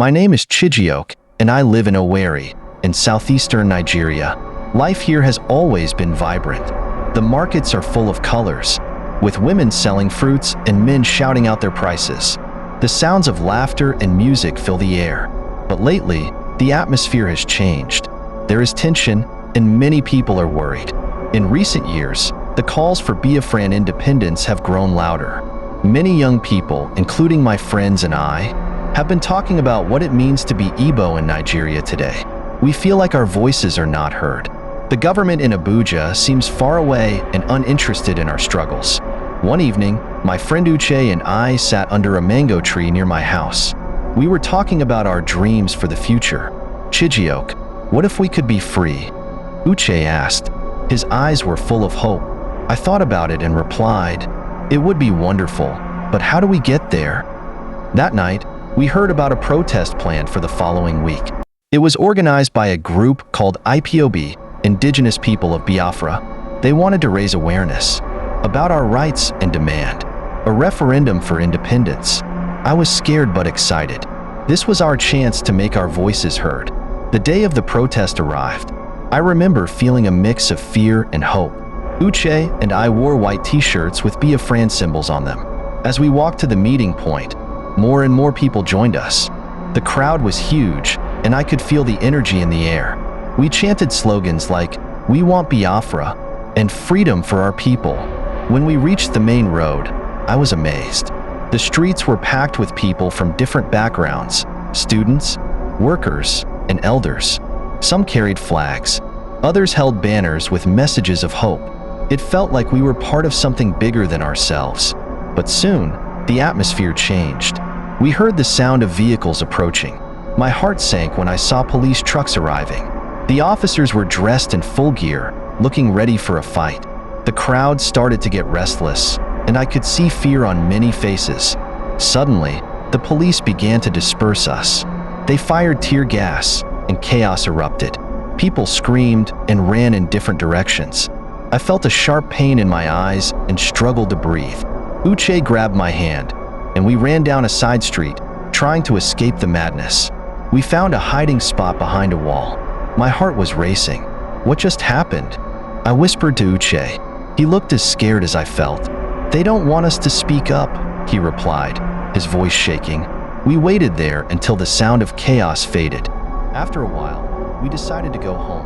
My name is Chijioke, and I live in Owerri, in southeastern Nigeria. Life here has always been vibrant. The markets are full of colors, with women selling fruits and men shouting out their prices. The sounds of laughter and music fill the air. But lately, the atmosphere has changed. There is tension, and many people are worried. In recent years, the calls for Biafran independence have grown louder. Many young people, including my friends and I, have been talking about what it means to be Igbo in Nigeria today. We feel like our voices are not heard. The government in Abuja seems far away and uninterested in our struggles. One evening, my friend Uche and I sat under a mango tree near my house. We were talking about our dreams for the future. Chijioke, what if we could be free? Uche asked. His eyes were full of hope. I thought about it and replied, it would be wonderful, but how do we get there? That night, we heard about a protest planned for the following week. It was organized by a group called IPOB, Indigenous People of Biafra. They wanted to raise awareness about our rights and demand a referendum for independence. I was scared but excited. This was our chance to make our voices heard. The day of the protest arrived. I remember feeling a mix of fear and hope. Uche and I wore white t-shirts with Biafran symbols on them. As we walked to the meeting point, more and more people joined us. The crowd was huge, and I could feel the energy in the air. We chanted slogans like, "We want Biafra," and "Freedom for our people." When we reached the main road, I was amazed. The streets were packed with people from different backgrounds, students, workers, and elders. Some carried flags. Others held banners with messages of hope. It felt like we were part of something bigger than ourselves. But soon, the atmosphere changed. We heard the sound of vehicles approaching. My heart sank when I saw police trucks arriving. The officers were dressed in full gear, looking ready for a fight. The crowd started to get restless, and I could see fear on many faces. Suddenly, the police began to disperse us. They fired tear gas, and chaos erupted. People screamed and ran in different directions. I felt a sharp pain in my eyes and struggled to breathe. Uche grabbed my hand, and we ran down a side street, trying to escape the madness. We found a hiding spot behind a wall. My heart was racing. What just happened? I whispered to Uche. He looked as scared as I felt. They don't want us to speak up, he replied, his voice shaking. We waited there until the sound of chaos faded. After a while, we decided to go home.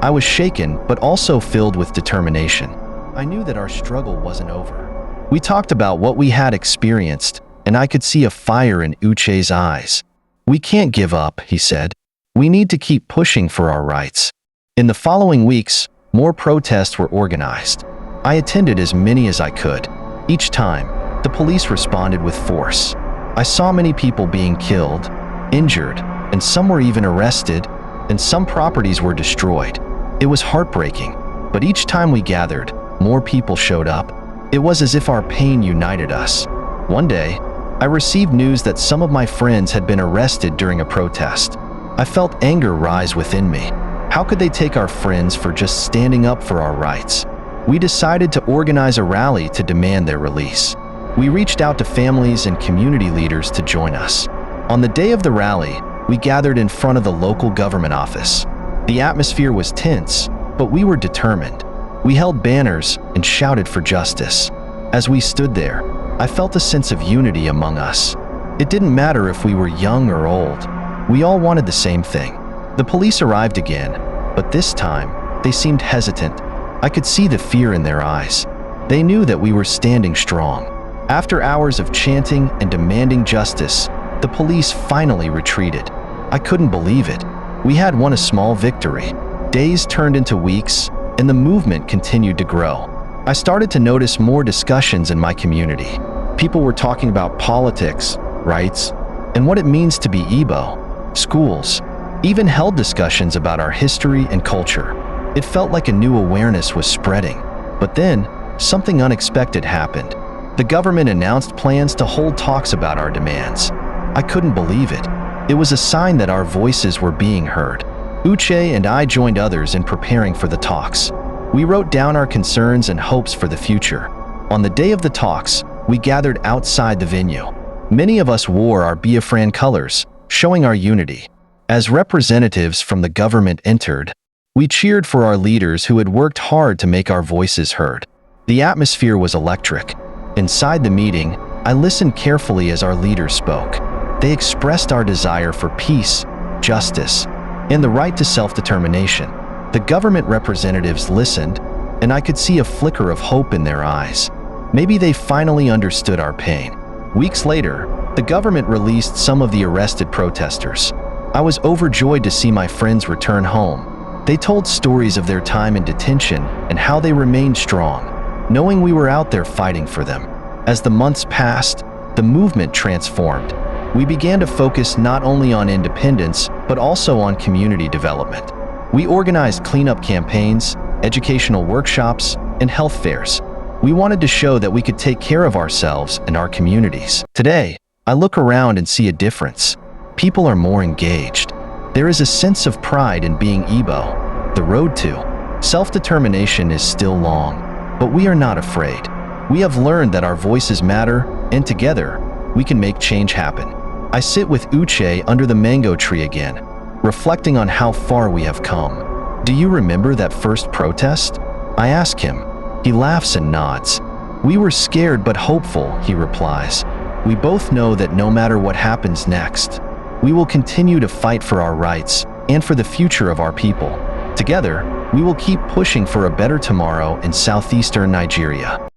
I was shaken, but also filled with determination. I knew that our struggle wasn't over. We talked about what we had experienced, and I could see a fire in Uche's eyes. We can't give up, he said. We need to keep pushing for our rights. In the following weeks, more protests were organized. I attended as many as I could. Each time, the police responded with force. I saw many people being killed, injured, and some were even arrested, and some properties were destroyed. It was heartbreaking, but each time we gathered, more people showed up. It was as if our pain united us. One day, I received news that some of my friends had been arrested during a protest. I felt anger rise within me. How could they take our friends for just standing up for our rights? We decided to organize a rally to demand their release. We reached out to families and community leaders to join us. On the day of the rally, we gathered in front of the local government office. The atmosphere was tense, but we were determined. We held banners and shouted for justice. As we stood there, I felt a sense of unity among us. It didn't matter if we were young or old. We all wanted the same thing. The police arrived again, but this time, they seemed hesitant. I could see the fear in their eyes. They knew that we were standing strong. After hours of chanting and demanding justice, the police finally retreated. I couldn't believe it. We had won a small victory. Days turned into weeks, and the movement continued to grow. I started to notice more discussions in my community. People were talking about politics, rights, and what it means to be Igbo. Schools even held discussions about our history and culture. It felt like a new awareness was spreading. But then, something unexpected happened. The government announced plans to hold talks about our demands. I couldn't believe it. It was a sign that our voices were being heard. Uche and I joined others in preparing for the talks. We wrote down our concerns and hopes for the future. On the day of the talks, we gathered outside the venue. Many of us wore our Biafran colors, showing our unity. As representatives from the government entered, we cheered for our leaders who had worked hard to make our voices heard. The atmosphere was electric. Inside the meeting, I listened carefully as our leaders spoke. They expressed our desire for peace, justice, and the right to self-determination. The government representatives listened, and I could see a flicker of hope in their eyes. Maybe they finally understood our pain. Weeks later, the government released some of the arrested protesters. I was overjoyed to see my friends return home. They told stories of their time in detention and how they remained strong, knowing we were out there fighting for them. As the months passed, the movement transformed. We began to focus not only on independence, but also on community development. We organized cleanup campaigns, educational workshops, and health fairs. We wanted to show that we could take care of ourselves and our communities. Today, I look around and see a difference. People are more engaged. There is a sense of pride in being Igbo. The road to self-determination is still long, but we are not afraid. We have learned that our voices matter, and together, we can make change happen. I sit with Uche under the mango tree again, reflecting on how far we have come. Do you remember that first protest? I ask him. He laughs and nods. We were scared but hopeful, he replies. We both know that no matter what happens next, we will continue to fight for our rights and for the future of our people. Together, we will keep pushing for a better tomorrow in southeastern Nigeria.